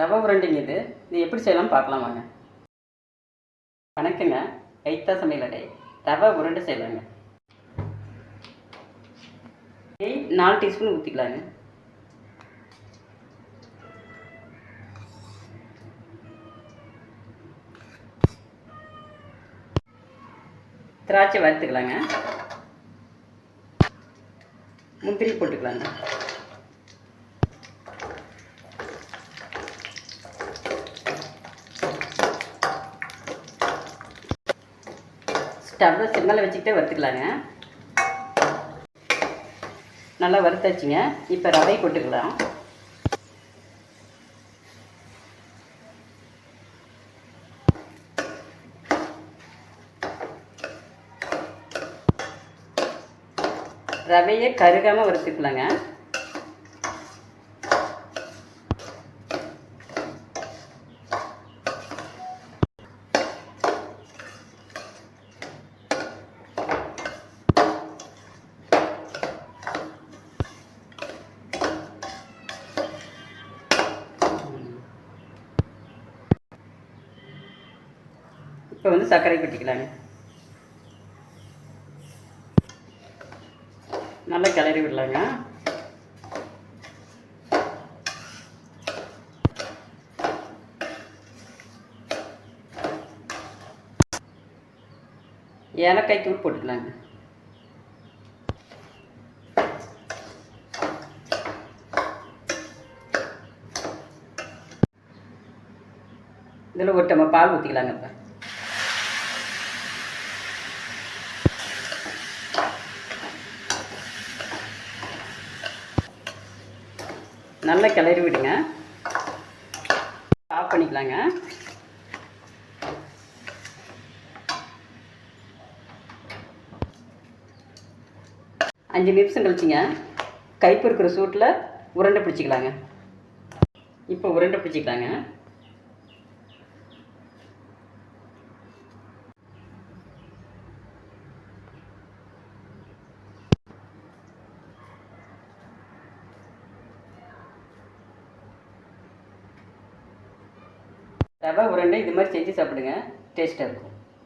ரவை உருண்டைங்க இது எப்படி செய்யலாம் பார்க்கலாம் வாங்க. வணக்கங்க. கைத்தா சமையலறை ரவை உருண்டை செய்யலாங்க. 4 டீஸ்பூன் ஊற்றிக்கலாங்க. திராட்சை வறுத்துக்கலாங்க. முந்திரி போட்டுக்கலாங்க. ஸ்டவ்வை சிம்மில் வச்சுக்கிட்டே வறுத்துக்கலாங்க. நல்லா வறுத்தாச்சுங்க. இப்போ ரவை போட்டுக்கலாம். ரவையை கருகாமல் வறுத்துக்கலாங்க. இப்போ சர்க்கரை கொட்டிக்கலாங்க. நல்லா கிளறி விடலாங்க. ஏலக்காய் தூள் போட்டுக்கலாங்க. இதில் ஒரு டம்ளர் பால் ஊற்றிக்கலாங்க. இப்போ நல்லா கிளறி விடுங்க. ஆஃப் பண்ணிக்கலாங்க. அஞ்சு நிமிஷம் கழிச்சிங்க கைப்பு இருக்கிற சூட்டில் உருண்டை பிடிச்சிக்கலாங்க. இப்போ உருண்டை பிடிச்சிக்கலாங்க. ரவை உருண்டை இது மாதிரி செஞ்சு சாப்பிடுங்க. டேஸ்ட்டாக இருக்கும்.